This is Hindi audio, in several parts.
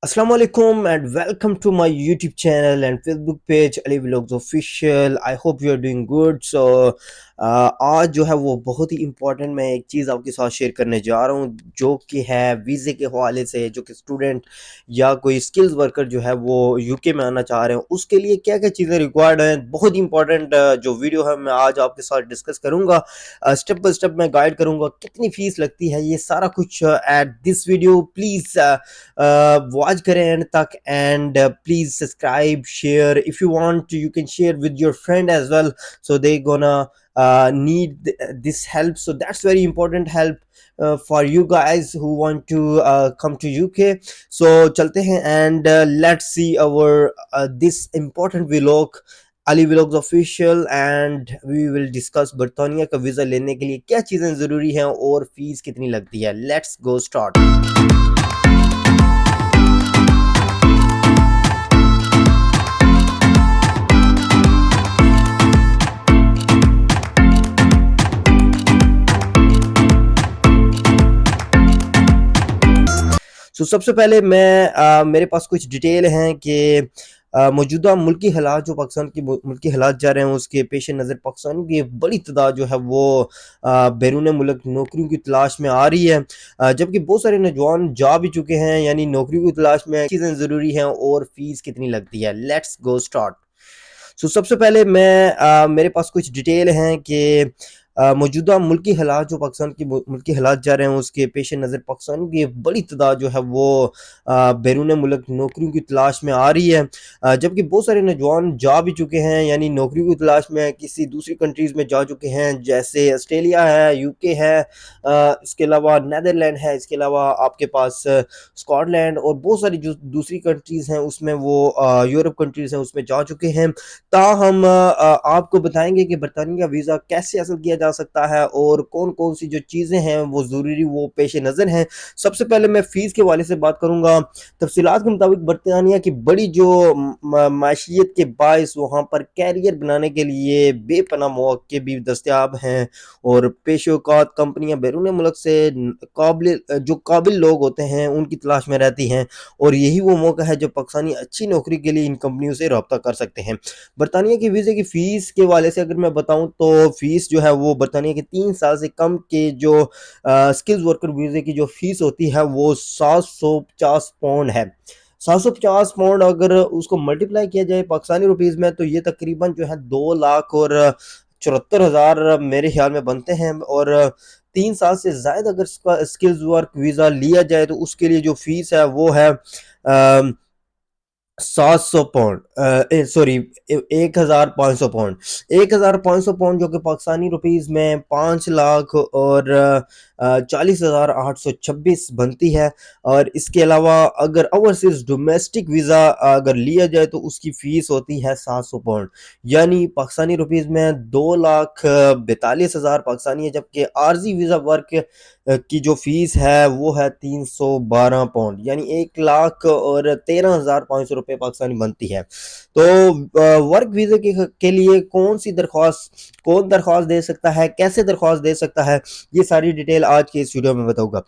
Assalamu alaikum and welcome to my YouTube channel and Facebook page Ali Vlogs Official. I hope you are doing good. आज जो है वो बहुत ही इम्पोर्टेंट मैं एक चीज़ आपके साथ शेयर करने जा रहा हूँ जो कि है वीज़े के हवाले से। जो कि स्टूडेंट या कोई स्किल्स वर्कर जो है वो यूके में आना चाह रहे हैं उसके लिए क्या क्या चीज़ें रिक्वायर्ड हैं, बहुत ही इंपॉर्टेंट जो वीडियो है मैं आज आपके साथ डिस्कस करूँगा। स्टेप बाय स्टेप मैं गाइड करूँगा कितनी फ़ीस लगती है, ये सारा कुछ at this video. Please watch करें एंड तक and please subscribe share if you want you can share with your friend as well so they gonna need this help, so that's very important help for you guys who want to come to UK. So चलते हैं and let's see our this important vlog Ali Vlogs Official and we will discuss बर्तानिया का वीज़ा लेने के लिए क्या चीज़ें ज़रूरी हैं और फीस कितनी लगती है। Let's go start। सबसे पहले मैं मेरे पास कुछ डिटेल हैं कि मौजूदा मुल्की हालात जो पाकिस्तान की मुल्की हालात जा रहे हैं उसके पेश नज़र पाकिस्तान की बड़ी तादाद जो है वो बैरून मुल्क नौकरियों की तलाश में आ रही है, जबकि बहुत सारे नौजवान जा भी चुके हैं यानी नौकरियों की तलाश में। चीज़ें ज़रूरी हैं और फीस कितनी लगती है। Let's go start. सबसे पहले मैं मेरे पास कुछ डिटेल हैं कि मौजूदा मुल्की हालात जो पाकिस्तान की मुल्की हालात जा रहे हैं उसके पेश नज़र पाकिस्तान की बड़ी तादाद जो है वो बैरून मुल्क नौकरियों की तलाश में आ रही है, जबकि बहुत सारे नौजवान जा भी चुके हैं यानी नौकरियों की तलाश में किसी दूसरी कंट्रीज़ में जा चुके हैं, जैसे ऑस्ट्रेलिया है, यूके है, इसके अलावा नीदरलैंड है, इसके अलावा आपके पास स्कॉटलैंड और बहुत सारी जो दूसरी कंट्रीज़ हैं उसमें वो यूरोप कंट्रीज़ हैं उसमें जा चुके हैं। ताहम आपको बताएंगे कि बरतानिया का वीज़ा कैसे हासिल किया जा सकता है और कौन कौन सी जो चीज़ें हैं वो ज़रूरी वो पेश नज़र हैं। सबसे पहले मैं फ़ीस के हवाले से बात करूँगा। तफसीलात के मुताबिक बरतानिया की बड़ी जो माशियत के बायस वहाँ पर कैरियर बनाने के लिए बेपना मौके भी दस्तियाब हैं और पेशोकात कंपनियाँ बैरून मुल्क से काबिल लोग होते हैं उनकी तलाश में रहती हैं और यही वो मौका है जब पाकिस्तानी अच्छी नौकरी के लिए इन कंपनियों से रब्ता कर सकते हैं। बरतानिया की वीज़े की फ़ीस के हवाले से अगर मैं बताऊं तो फ़ीस जो है वो बरतानिया के 3 साल से कम के जो स्किल्स वर्कर वीज़े की जो फ़ीस होती है वो 750 पाउंड है। 750 पाउंड अगर उसको मल्टीप्लाई किया जाए पाकिस्तानी रुपीज़ में तो ये तकरीबन जो है 2 लाख और 74,000 मेरे ख्याल में बनते हैं। और 3 साल से ज़ायद अगर स्किल्स वर्क वीज़ा लिया जाए तो उसके लिए जो फ़ीस है वो है 700 पाउंड, सॉरी 1,500 पाउंड। 1,500 पाउंड जो कि पाकिस्तानी रुपीज़ में 5 लाख और 40,826 बनती है। और इसके अलावा अगर ओवरसीज डोमेस्टिक वीज़ा अगर लिया जाए तो उसकी फ़ीस होती है 700 पाउंड, यानी पाकिस्तानी रुपीज़ में 2,42,000 पाकिस्तानी है, जबकि आर्जी वीज़ा वर्क की जो फीस है वो है 312 पाउंड, यानी 1,13,500 रुपये पाकिस्तानी बनती है। तो वर्क वीज़े के लिए कौन दरख्वास्त दे सकता है, कैसे दरख्वास्त दे सकता है, ये सारी डिटेल आज के इस वीडियो में बताऊंगा।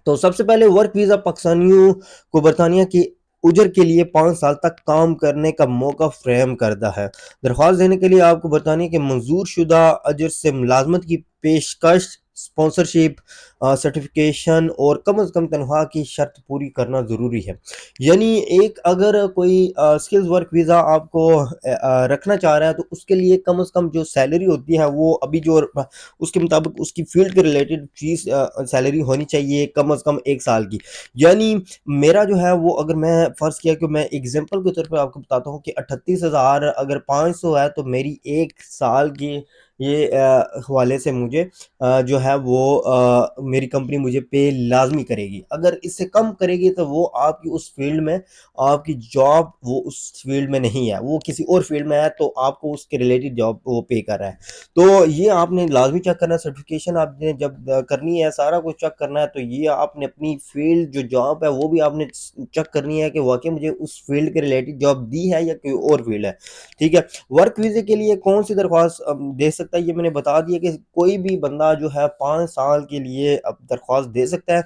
तो सबसे पहले वर्क वीज़ा पाकिस्तानियों को बरतानिया की उजर के लिए 5 साल तक काम करने का मौका फ्रेम करता है। दरख्वास्त देने के लिए आपको बरतानिया के मंजूर शुदा अजर से मुलाजमत की पेशकश, स्पॉन्सरशिप, सर्टिफिकेशन और कम अज़ कम तनख्वाह की शर्त पूरी करना ज़रूरी है। यानी एक अगर कोई स्किल्स वर्क वीज़ा आपको रखना चाह रहा है तो उसके लिए कम अज़ कम जो सैलरी होती है वो अभी जो उसके मुताबिक उसकी फील्ड के रिलेटेड फीस सैलरी होनी चाहिए कम अज़ कम 1 साल की। यानी मेरा जो है वो अगर मैं फ़र्ज़ किया कि मैं एग्जांपल के तौर पे आपको बताता हूँ कि 38,000 अगर 500 है तो मेरी 1 साल की ये हवाले से मुझे जो है वो मेरी कंपनी मुझे पे लाजमी करेगी। अगर इससे कम करेगी तो वो आपकी उस फील्ड में आपकी जॉब वो उस फील्ड में नहीं है, वो किसी और फील्ड में है तो आपको उसके रिलेटेड जॉब वो पे कर रहा है। तो ये आपने लाजमी चेक करना है, सर्टिफिकेशन आपने जब करनी है सारा कुछ चेक करना है। तो ये आपने अपनी फील्ड जो जॉब है वो भी आपने चेक करनी है कि वाकई मुझे उस फील्ड के रिलेटेड जॉब दी है या कोई और फील्ड है। ठीक है। वर्क वीज़े के लिए कौन सी दरख्वास्त दे सकता है, ये मैंने बता दिया कि कोई भी बंदा जो है 5 साल के लिए अब दरख्वास्त दे सकता है।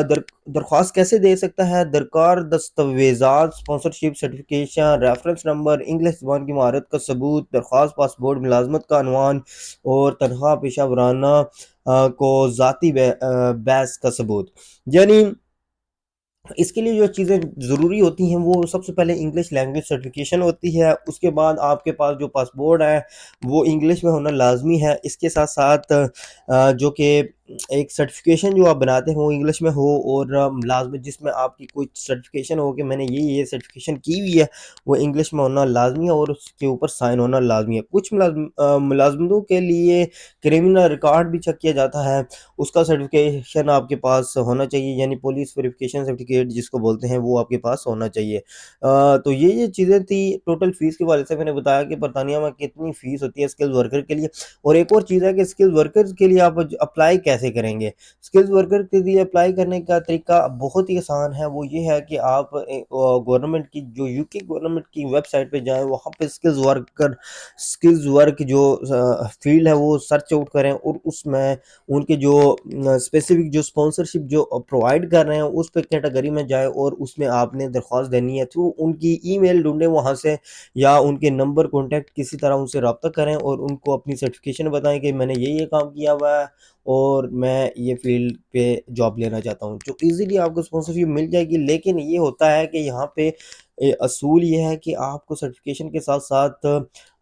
दरख्वास्त कैसे दे सकता है? दरकार दस्तावेज़ात, sponsorship, certification, reference number, English ज़ुबान की महारत का सबूत, दरख्वास्त, पासपोर्ट, मुलाज़मत का अनवान और तनख़्वाह पेशा वराना को ज़ाती बैस का सबूत। यानी इसके लिए जो चीज़ें ज़रूरी होती हैं वो सबसे पहले इंग्लिश लैंग्वेज सर्टिफिकेशन होती है, उसके बाद आपके पास जो पासपोर्ट है वो इंग्लिश में होना लाज़मी है। इसके साथ-साथ जो कि एक सर्टिफिकेशन जो आप बनाते हो वो इंग्लिश में हो और लाज़मी जिसमें आपकी कोई सर्टिफिकेशन हो कि मैंने ये सर्टिफिकेशन की हुई है, वो इंग्लिश में होना लाज़मी है और उसके ऊपर साइन होना लाज़मी है। कुछ मुलाज़िमतों के लिए क्रिमिनल रिकॉर्ड भी चेक किया जाता है, उसका सर्टिफिकेशन आपके पास होना चाहिए, यानी पुलिस वेरिफिकेशन सर्टिफिकेट जिसको बोलते हैं वो आपके पास होना चाहिए। तो ये चीज़ें थी। टोटल फ़ीस के हवाले से मैंने बताया कि बरतानिया में कितनी फ़ीस होती है स्किल्ड वर्कर के लिए। और एक और चीज़ है कि स्किल्ड वर्कर्स के लिए आप अप्लाई कैसे करेंगे? स्किल्ड वर्कर के लिए अप्लाई करने का तरीका बहुत ही आसान है, वो ये है कि आप गवर्नमेंट की जो यूके गवर्नमेंट की वेबसाइट पे जाएँ, वहाँ पे स्किल्स वर्क जो फ़ील्ड है वो सर्च आउट करें और उसमें उनके जो स्पेसिफिक जो स्पॉन्सरशिप जो प्रोवाइड कर रहे हैं उस पे कैटेगरी में जाए और उसमें आपने दरख्वास्त देनी है। थ्रू उनकी ईमेल ढूँढें वहाँ से या उनके नंबर कॉन्टैक्ट किसी तरह उनसे रब्ता करें और उनको अपनी सर्टिफ़िकेशन बताएँ कि मैंने ये काम किया हुआ है और मैं ये फ़ील्ड पे जॉब लेना चाहता हूँ। जो ईज़िली आपको स्पॉन्सरशिप मिल जाएगी, लेकिन ये होता है कि यहाँ पे असूल ये है कि आपको सर्टिफ़िकेशन के साथ-साथ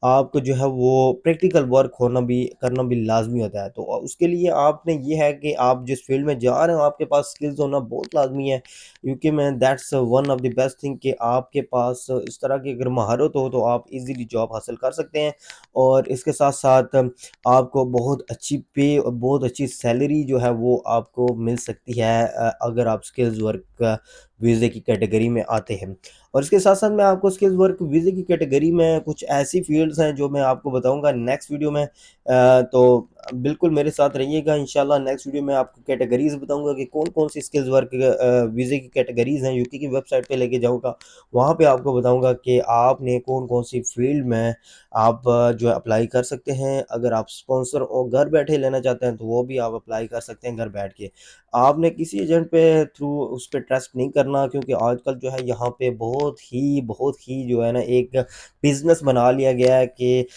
आपको जो है वो प्रैक्टिकल वर्क होना भी करना भी लाज़मी होता है। तो उसके लिए आपने ये है कि आप जिस फ़ील्ड में जा रहे हो आपके पास स्किल्स होना बहुत लाज़मी है। क्योंकि मैं that's one of the best thing कि आपके पास इस तरह की अगर महारत हो तो आप ईज़िली जॉब हासिल कर सकते हैं और इसके साथ-साथ आपको बहुत अच्छी पे और बहुत अच्छी सैलरी जो है वो आपको मिल सकती है अगर आप स्किल्स वर्क वीज़े की कैटेगरी में आते हैं। और इसके साथ-साथ मैं आपको स्किल्स वर्क वीज़े की कैटेगरी में कुछ ऐसी फ़ील्ड्स हैं जो मैं आपको बताऊँगा नेक्स्ट वीडियो में। तो बिल्कुल मेरे साथ रहिएगा, इंशाल्लाह नेक्स्ट वीडियो में आपको कैटेगरीज़ बताऊँगा कि कौन-कौन सी स्किल्स वर्क वीज़े की कैटेगरीज़ हैं, यूके की वेबसाइट पे लेके जाऊँगा। वहाँ पे आपको बताऊँगा कि आपने कौन-कौन सी फ़ील्ड में आप जो है अप्लाई कर सकते हैं। अगर आप स्पॉन्सर और घर बैठे लेना चाहते हैं तो वो भी आप अप्लाई कर सकते हैं घर बैठ के। आपने किसी एजेंट पे थ्रू उस पे ट्रस्ट नहीं करना, क्योंकि आजकल जो है यहाँ पे बहुत ही जो है ना एक बिज़नेस बना लिया गया है कि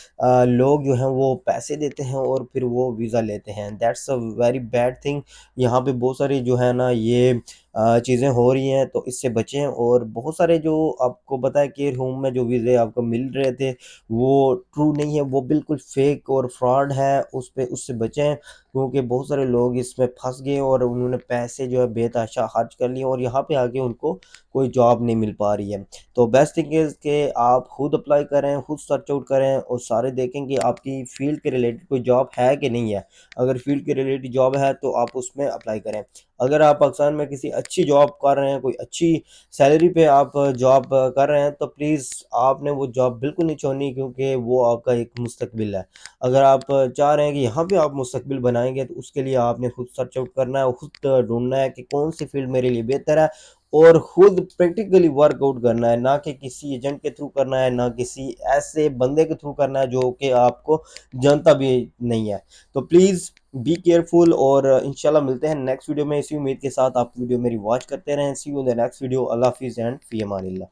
लोग जो हैं वो पैसे देते हैं और फिर वो वीज़ा लेते हैं। That's a very bad thing. यहाँ पे बहुत सारी जो है ना ये चीज़ें हो रही हैं, तो इससे बचें। और बहुत सारे जो आपको पता है केयर होम में जो वीज़े आपको मिल रहे थे वो ट्रू नहीं है, वो बिल्कुल फेक और फ्रॉड है, उससे बचें। क्योंकि बहुत सारे लोग इसमें फँस गए और उन्होंने पैसे जो है बेतहाशा खर्च कर लिए और यहाँ पे आके उनको कोई जॉब नहीं मिल पा रही है। तो बेस्ट थिंग इज़ कि आप खुद अप्लाई करें, खुद सर्च आउट करें और सारे देखें कि आपकी फ़ील्ड के रिलेटेड कोई जॉब है कि नहीं है। अगर फ़ील्ड के रिलेटेड जॉब है तो आप उसमें अप्लाई करें। अगर आप पाकिस्तान में किसी अच्छी जॉब कर रहे हैं, कोई अच्छी सैलरी पे आप जॉब कर रहे हैं, तो प्लीज़ आपने वो जॉब बिल्कुल नहीं छोड़नी, क्योंकि वो आपका एक मुस्तकबिल है। अगर आप चाह रहे हैं कि यहाँ पे आप मुस्तकबिल बनाएँगे तो उसके लिए आपने खुद सर्च आउट करना है और खुद ढूँढना है कि कौन सी फ़ील्ड मेरे लिए बेहतर है और खुद प्रैक्टिकली वर्कआउट करना है, ना कि किसी एजेंट के थ्रू करना है, ना किसी ऐसे बंदे के थ्रू करना है जो कि आपको जानता भी नहीं है। तो प्लीज़ बी केयरफुल और इंशाल्लाह मिलते हैं नेक्स्ट वीडियो में इसी उम्मीद के साथ आप वीडियो मेरी वॉच करते रहें। See you in the next video. अल्लाह हाफ़िज़ एंड फ़ी अमानिल्लाह।